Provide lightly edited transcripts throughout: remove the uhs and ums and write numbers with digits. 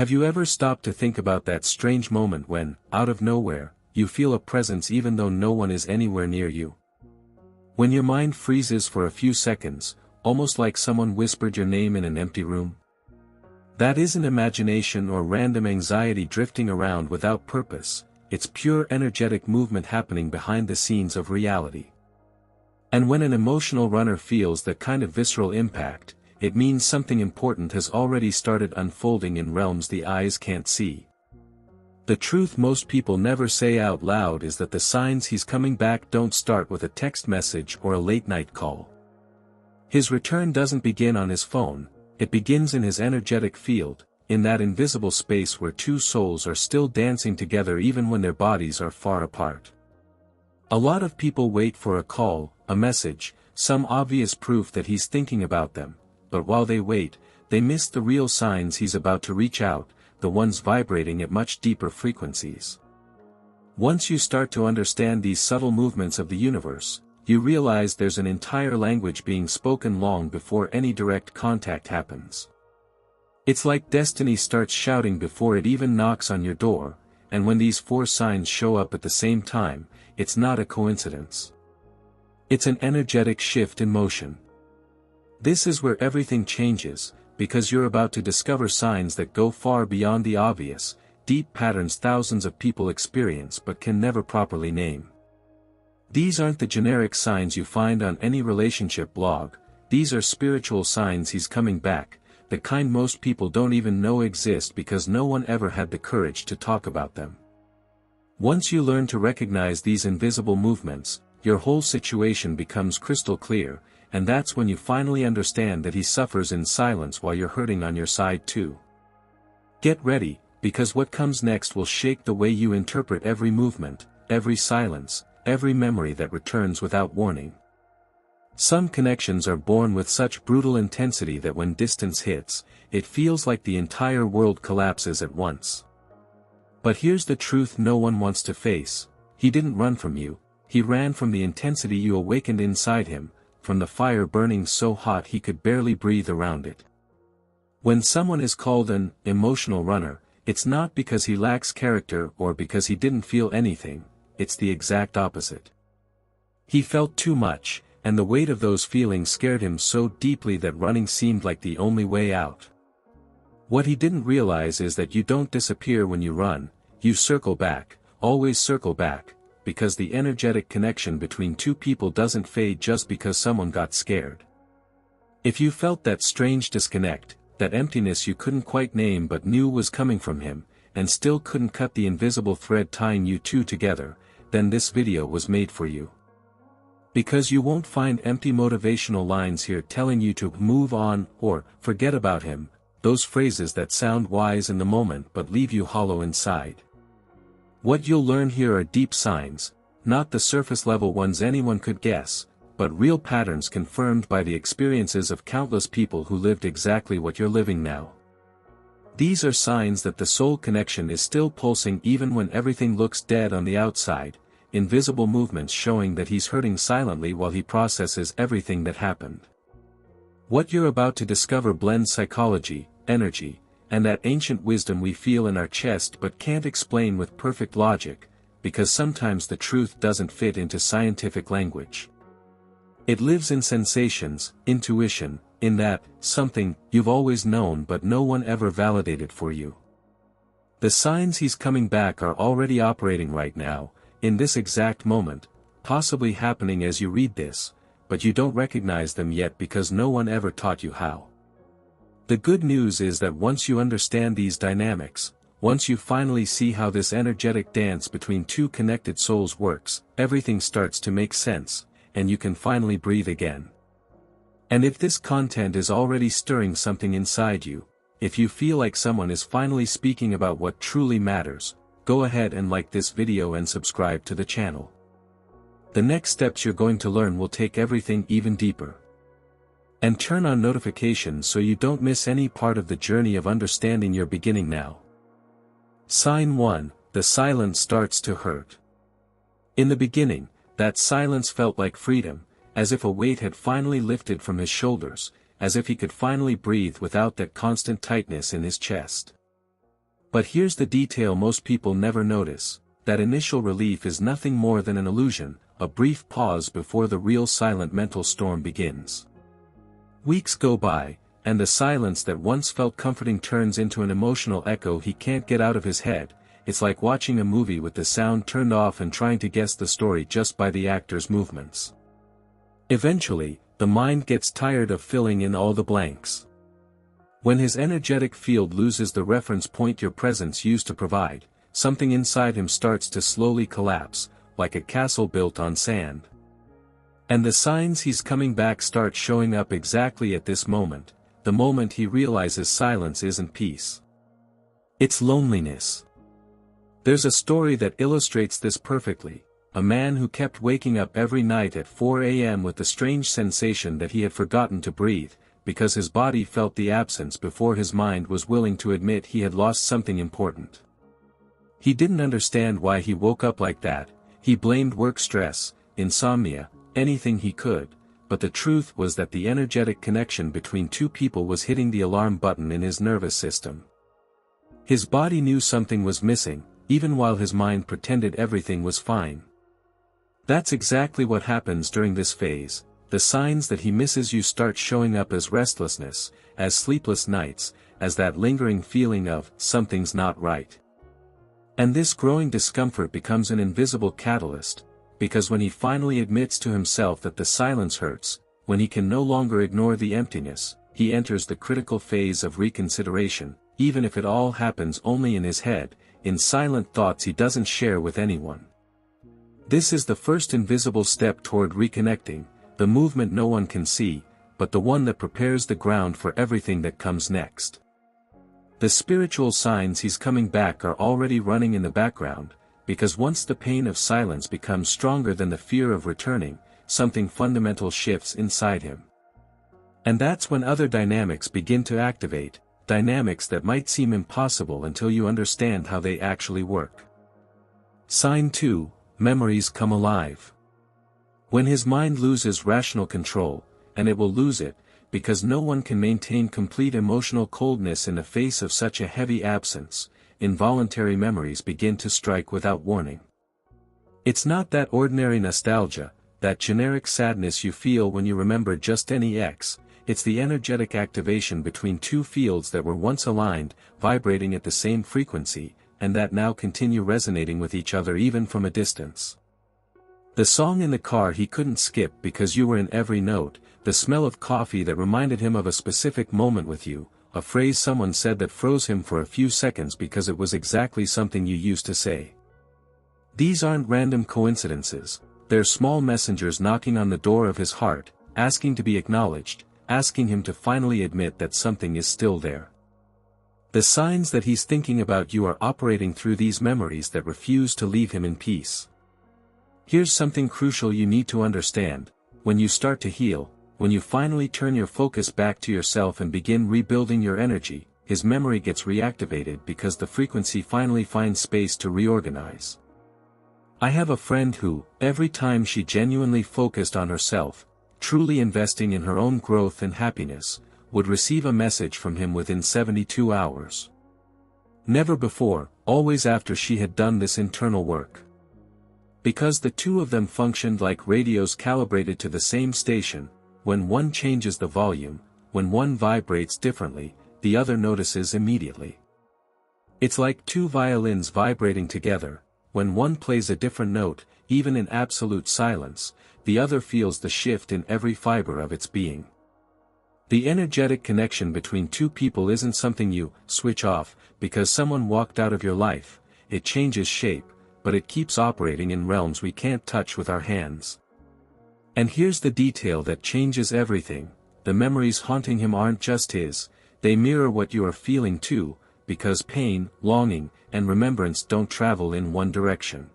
Have you ever stopped to think about that strange moment when, out of nowhere, you feel a presence even though no one is anywhere near you? When your mind freezes for a few seconds, almost like someone whispered your name in an empty room? That isn't imagination or random anxiety drifting around without purpose, it's pure energetic movement happening behind the scenes of reality. And when an emotional runner feels that kind of visceral impact, it means something important has already started unfolding in realms the eyes can't see. The truth most people never say out loud is that the signs he's coming back don't start with a text message or a late-night call. His return doesn't begin on his phone, it begins in his energetic field, in that invisible space where two souls are still dancing together even when their bodies are far apart. A lot of people wait for a call, a message, some obvious proof that he's thinking about them, but while they wait, they miss the real signs he's about to reach out, the ones vibrating at much deeper frequencies. Once you start to understand these subtle movements of the universe, you realize there's an entire language being spoken long before any direct contact happens. It's like destiny starts shouting before it even knocks on your door, and when these four signs show up at the same time, it's not a coincidence. It's an energetic shift in motion. This is where everything changes, because you're about to discover signs that go far beyond the obvious, deep patterns thousands of people experience but can never properly name. These aren't the generic signs you find on any relationship blog, these are spiritual signs he's coming back, the kind most people don't even know exist because no one ever had the courage to talk about them. Once you learn to recognize these invisible movements, your whole situation becomes crystal clear, and that's when you finally understand that he suffers in silence while you're hurting on your side too. Get ready, because what comes next will shake the way you interpret every movement, every silence, every memory that returns without warning. Some connections are born with such brutal intensity that when distance hits, it feels like the entire world collapses at once. But here's the truth no one wants to face: he didn't run from you, he ran from the intensity you awakened inside him, from the fire burning so hot he could barely breathe around it. When someone is called an emotional runner, it's not because he lacks character or because he didn't feel anything, it's the exact opposite. He felt too much, and the weight of those feelings scared him so deeply that running seemed like the only way out. What he didn't realize is that you don't disappear when you run, you circle back, always circle back, because the energetic connection between two people doesn't fade just because someone got scared. If you felt that strange disconnect, that emptiness you couldn't quite name but knew was coming from him, and still couldn't cut the invisible thread tying you two together, then this video was made for you. Because you won't find empty motivational lines here telling you to move on or forget about him, those phrases that sound wise in the moment but leave you hollow inside. What you'll learn here are deep signs, not the surface-level ones anyone could guess, but real patterns confirmed by the experiences of countless people who lived exactly what you're living now. These are signs that the soul connection is still pulsing even when everything looks dead on the outside, invisible movements showing that he's hurting silently while he processes everything that happened. What you're about to discover blends psychology, energy, and that ancient wisdom we feel in our chest but can't explain with perfect logic, because sometimes the truth doesn't fit into scientific language. It lives in sensations, intuition, in that something you've always known but no one ever validated for you. The signs he's coming back are already operating right now, in this exact moment, possibly happening as you read this, but you don't recognize them yet because no one ever taught you how. The good news is that once you understand these dynamics, once you finally see how this energetic dance between two connected souls works, everything starts to make sense, and you can finally breathe again. And if this content is already stirring something inside you, if you feel like someone is finally speaking about what truly matters, go ahead and like this video and subscribe to the channel. The next steps you're going to learn will take everything even deeper. And turn on notifications so you don't miss any part of the journey of understanding you're beginning now. Sign 1, the silence starts to hurt. In the beginning, that silence felt like freedom, as if a weight had finally lifted from his shoulders, as if he could finally breathe without that constant tightness in his chest. But here's the detail most people never notice: that initial relief is nothing more than an illusion, a brief pause before the real silent mental storm begins. Weeks go by, and the silence that once felt comforting turns into an emotional echo he can't get out of his head. It's like watching a movie with the sound turned off and trying to guess the story just by the actor's movements. Eventually, the mind gets tired of filling in all the blanks. When his energetic field loses the reference point your presence used to provide, something inside him starts to slowly collapse, like a castle built on sand. And the signs he's coming back start showing up exactly at this moment, the moment he realizes silence isn't peace. It's loneliness. There's a story that illustrates this perfectly: a man who kept waking up every night at 4 a.m. with the strange sensation that he had forgotten to breathe, because his body felt the absence before his mind was willing to admit he had lost something important. He didn't understand why he woke up like that. He blamed work stress, insomnia, anything he could, but the truth was that the energetic connection between two people was hitting the alarm button in his nervous system. His body knew something was missing, even while his mind pretended everything was fine. That's exactly what happens during this phase. The signs that he misses you start showing up as restlessness, as sleepless nights, as that lingering feeling of something's not right. And this growing discomfort becomes an invisible catalyst, because when he finally admits to himself that the silence hurts, when he can no longer ignore the emptiness, he enters the critical phase of reconsideration, even if it all happens only in his head, in silent thoughts he doesn't share with anyone. This is the first invisible step toward reconnecting, the movement no one can see, but the one that prepares the ground for everything that comes next. The spiritual signs he's coming back are already running in the background, because once the pain of silence becomes stronger than the fear of returning, something fundamental shifts inside him. And that's when other dynamics begin to activate, dynamics that might seem impossible until you understand how they actually work. Sign 2, memories come alive. When his mind loses rational control, and it will lose it, because no one can maintain complete emotional coldness in the face of such a heavy absence, involuntary memories begin to strike without warning. It's not that ordinary nostalgia, that generic sadness you feel when you remember just any ex. It's the energetic activation between two fields that were once aligned, vibrating at the same frequency, and that now continue resonating with each other even from a distance. The song in the car he couldn't skip because you were in every note, the smell of coffee that reminded him of a specific moment with you, a phrase someone said that froze him for a few seconds because it was exactly something you used to say. These aren't random coincidences, they're small messengers knocking on the door of his heart, asking to be acknowledged, asking him to finally admit that something is still there. The signs that he's thinking about you are operating through these memories that refuse to leave him in peace. Here's something crucial you need to understand: when you start to heal, when you finally turn your focus back to yourself and begin rebuilding your energy, his memory gets reactivated because the frequency finally finds space to reorganize. I have a friend who, every time she genuinely focused on herself, truly investing in her own growth and happiness, would receive a message from him within 72 hours. Never before, always after she had done this internal work. Because the two of them functioned like radios calibrated to the same station, when one changes the volume, when one vibrates differently, the other notices immediately. It's like two violins vibrating together: when one plays a different note, even in absolute silence, the other feels the shift in every fiber of its being. The energetic connection between two people isn't something you switch off because someone walked out of your life. It changes shape, but it keeps operating in realms we can't touch with our hands. And here's the detail that changes everything: the memories haunting him aren't just his, they mirror what you are feeling too, because pain, longing, and remembrance don't travel in one direction.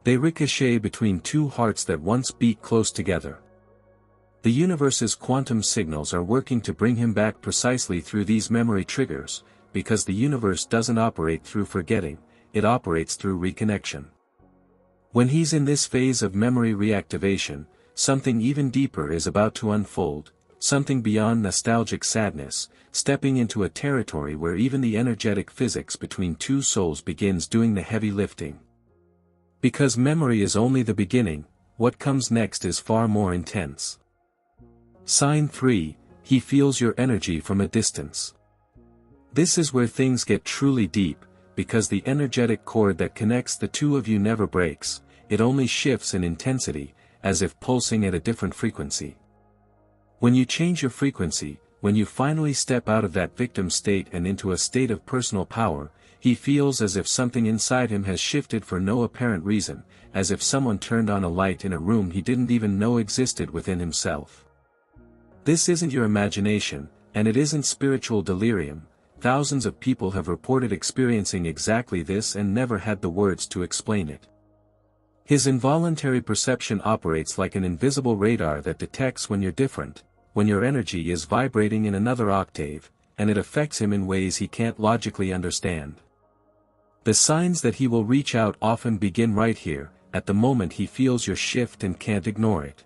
They ricochet between two hearts that once beat close together. The universe's quantum signals are working to bring him back precisely through these memory triggers, because the universe doesn't operate through forgetting, it operates through reconnection. When he's in this phase of memory reactivation, something even deeper is about to unfold. something beyond nostalgic sadness, stepping into a territory where even the energetic physics between two souls begins doing the heavy lifting. Because memory is only the beginning, what comes next is far more intense. Sign 3, he feels your energy from a distance. This is where things get truly deep, because the energetic cord that connects the two of you never breaks, it only shifts in intensity, as if pulsing at a different frequency. When you change your frequency, when you finally step out of that victim state and into a state of personal power, he feels as if something inside him has shifted for no apparent reason, as if someone turned on a light in a room he didn't even know existed within himself. This isn't your imagination, and it isn't spiritual delirium. Thousands of people have reported experiencing exactly this and never had the words to explain it. His involuntary perception operates like an invisible radar that detects when you're different, when your energy is vibrating in another octave, and it affects him in ways he can't logically understand. The signs that he will reach out often begin right here, at the moment he feels your shift and can't ignore it.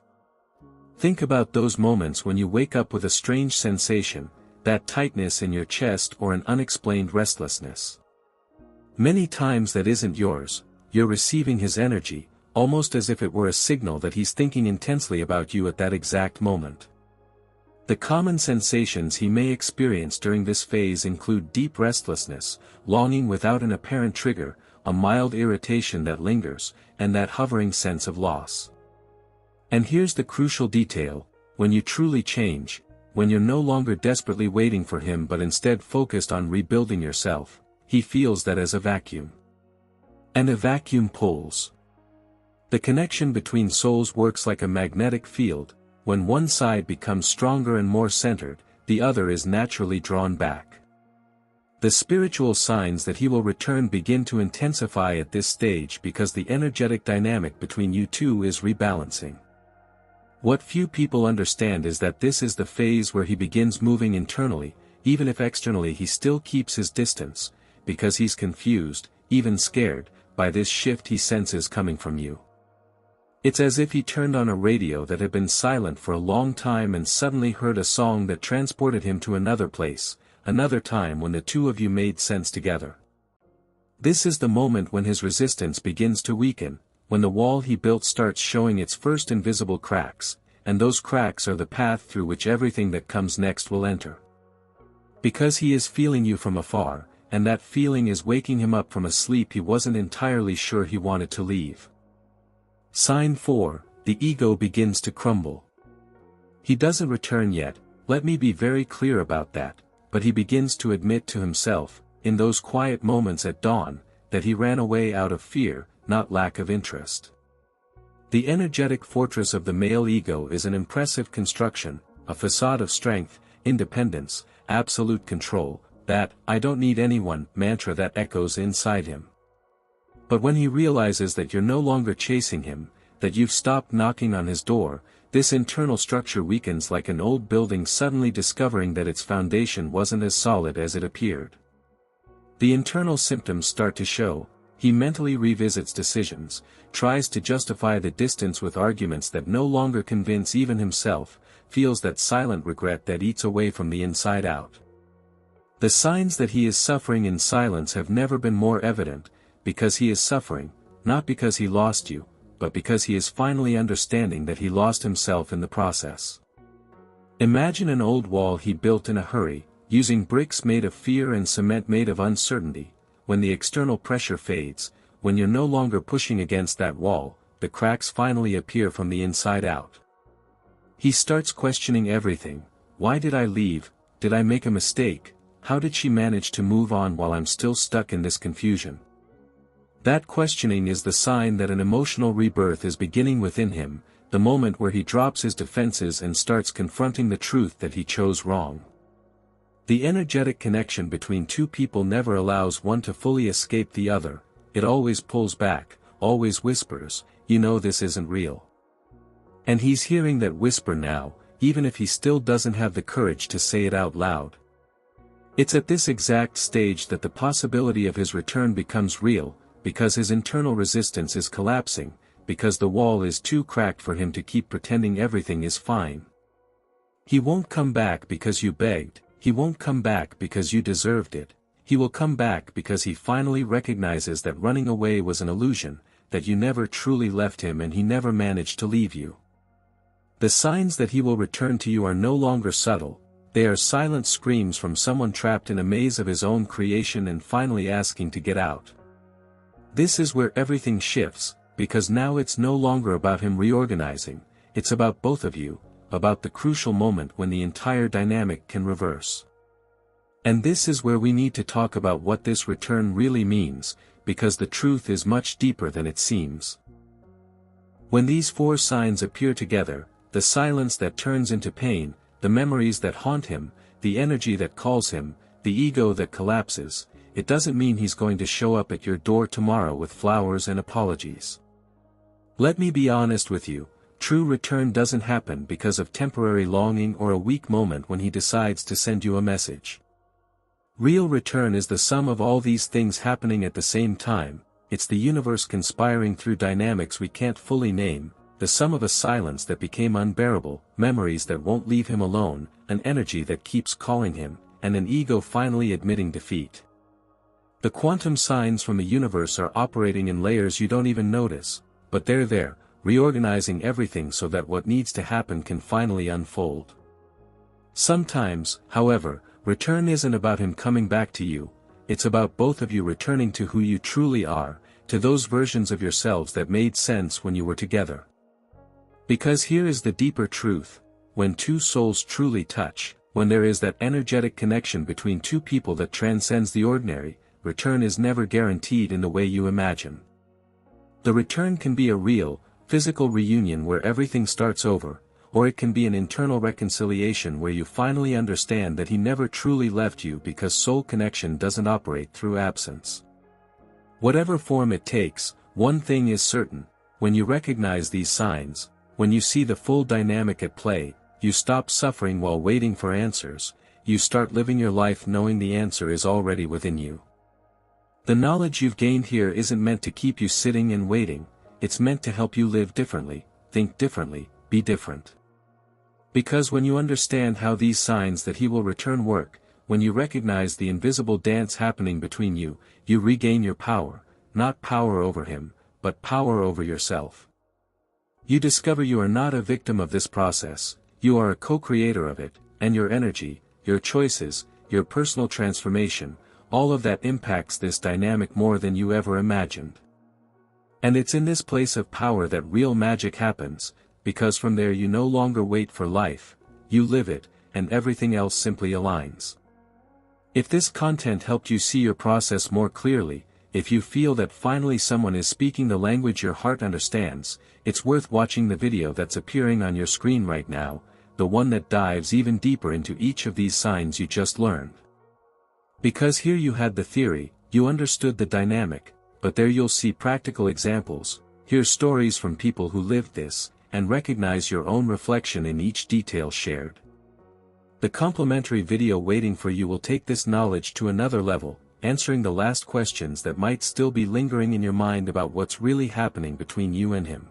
Think about those moments when you wake up with a strange sensation, that tightness in your chest or an unexplained restlessness. Many times that isn't yours, you're receiving his energy, almost as if it were a signal that he's thinking intensely about you at that exact moment. The common sensations he may experience during this phase include deep restlessness, longing without an apparent trigger, a mild irritation that lingers, and that hovering sense of loss. And here's the crucial detail: when you truly change, when you're no longer desperately waiting for him but instead focused on rebuilding yourself, he feels that as a vacuum. And a vacuum pulls. The connection between souls works like a magnetic field. When one side becomes stronger and more centered, the other is naturally drawn back. The spiritual signs that he will return begin to intensify at this stage because the energetic dynamic between you two is rebalancing. What few people understand is that this is the phase where he begins moving internally, even if externally he still keeps his distance, because he's confused, even scared, by this shift he senses coming from you. It's as if he turned on a radio that had been silent for a long time and suddenly heard a song that transported him to another place, another time when the two of you made sense together. This is the moment when his resistance begins to weaken, when the wall he built starts showing its first invisible cracks, and those cracks are the path through which everything that comes next will enter. Because he is feeling you from afar, and that feeling is waking him up from a sleep he wasn't entirely sure he wanted to leave. Sign 4, the ego begins to crumble. He doesn't return yet, let me be very clear about that, but he begins to admit to himself, in those quiet moments at dawn, that he ran away out of fear, not lack of interest. The energetic fortress of the male ego is an impressive construction, a facade of strength, independence, absolute control, that "I don't need anyone" mantra that echoes inside him. But when he realizes that you're no longer chasing him, that you've stopped knocking on his door, this internal structure weakens like an old building suddenly discovering that its foundation wasn't as solid as it appeared. The internal symptoms start to show. He mentally revisits decisions, tries to justify the distance with arguments that no longer convince even himself, feels that silent regret that eats away from the inside out. The signs that he is suffering in silence have never been more evident, because he is suffering, not because he lost you, but because he is finally understanding that he lost himself in the process. Imagine an old wall he built in a hurry, using bricks made of fear and cement made of uncertainty. When the external pressure fades, when you're no longer pushing against that wall, the cracks finally appear from the inside out. He starts questioning everything. Why did I leave? Did I make a mistake? How did she manage to move on while I'm still stuck in this confusion? That questioning is the sign that an emotional rebirth is beginning within him, the moment where he drops his defenses and starts confronting the truth that he chose wrong. The energetic connection between two people never allows one to fully escape the other, it always pulls back, always whispers, "You know this isn't real." And he's hearing that whisper now, even if he still doesn't have the courage to say it out loud. It's at this exact stage that the possibility of his return becomes real, because his internal resistance is collapsing, because the wall is too cracked for him to keep pretending everything is fine. He won't come back because you begged, he won't come back because you deserved it, he will come back because he finally recognizes that running away was an illusion, that you never truly left him and he never managed to leave you. The signs that he will return to you are no longer subtle, they are silent screams from someone trapped in a maze of his own creation and finally asking to get out. This is where everything shifts, because now it's no longer about him reorganizing, it's about both of you, about the crucial moment when the entire dynamic can reverse. And this is where we need to talk about what this return really means, because the truth is much deeper than it seems. When these four signs appear together, the silence that turns into pain, the memories that haunt him, the energy that calls him, the ego that collapses, it doesn't mean he's going to show up at your door tomorrow with flowers and apologies. Let me be honest with you, true return doesn't happen because of temporary longing or a weak moment when he decides to send you a message. Real return is the sum of all these things happening at the same time, it's the universe conspiring through dynamics we can't fully name, the sum of a silence that became unbearable, memories that won't leave him alone, an energy that keeps calling him, and an ego finally admitting defeat. The quantum signs from the universe are operating in layers you don't even notice, but they're there, reorganizing everything so that what needs to happen can finally unfold. Sometimes, however, return isn't about him coming back to you, it's about both of you returning to who you truly are, to those versions of yourselves that made sense when you were together. Because here is the deeper truth, when two souls truly touch, when there is that energetic connection between two people that transcends the ordinary, return is never guaranteed in the way you imagine. The return can be a real, physical reunion where everything starts over, or it can be an internal reconciliation where you finally understand that he never truly left you because soul connection doesn't operate through absence. Whatever form it takes, one thing is certain, when you recognize these signs, when you see the full dynamic at play, you stop suffering while waiting for answers, you start living your life knowing the answer is already within you. The knowledge you've gained here isn't meant to keep you sitting and waiting, it's meant to help you live differently, think differently, be different. Because when you understand how these signs that he will return work, when you recognize the invisible dance happening between you, you regain your power, not power over him, but power over yourself. You discover you are not a victim of this process, you are a co-creator of it, and your energy, your choices, your personal transformation, all of that impacts this dynamic more than you ever imagined. And it's in this place of power that real magic happens, because from there you no longer wait for life, you live it, and everything else simply aligns. If this content helped you see your process more clearly, if you feel that finally someone is speaking the language your heart understands, it's worth watching the video that's appearing on your screen right now, the one that dives even deeper into each of these signs you just learned. Because here you had the theory, you understood the dynamic, but there you'll see practical examples, hear stories from people who lived this, and recognize your own reflection in each detail shared. The complimentary video waiting for you will take this knowledge to another level, answering the last questions that might still be lingering in your mind about what's really happening between you and him.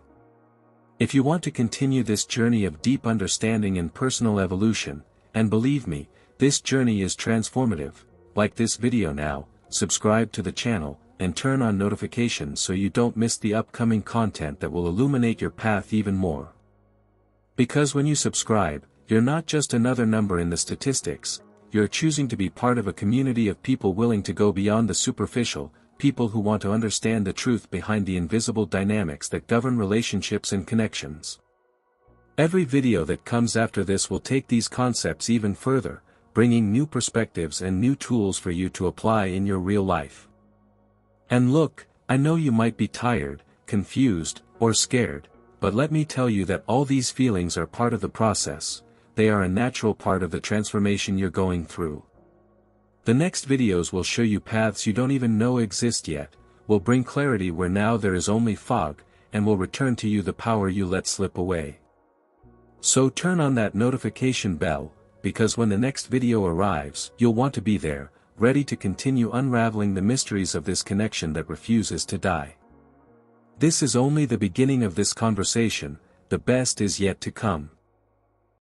If you want to continue this journey of deep understanding and personal evolution, and believe me, this journey is transformative, like this video now, subscribe to the channel, and turn on notifications so you don't miss the upcoming content that will illuminate your path even more. Because when you subscribe, you're not just another number in the statistics, you're choosing to be part of a community of people willing to go beyond the superficial, people who want to understand the truth behind the invisible dynamics that govern relationships and connections. Every video that comes after this will take these concepts even further, bringing new perspectives and new tools for you to apply in your real life. And look, I know you might be tired, confused, or scared, but let me tell you that all these feelings are part of the process, they are a natural part of the transformation you're going through. The next videos will show you paths you don't even know exist yet, will bring clarity where now there is only fog, and will return to you the power you let slip away. So turn on that notification bell, because when the next video arrives, you'll want to be there, ready to continue unraveling the mysteries of this connection that refuses to die. This is only the beginning of this conversation, the best is yet to come.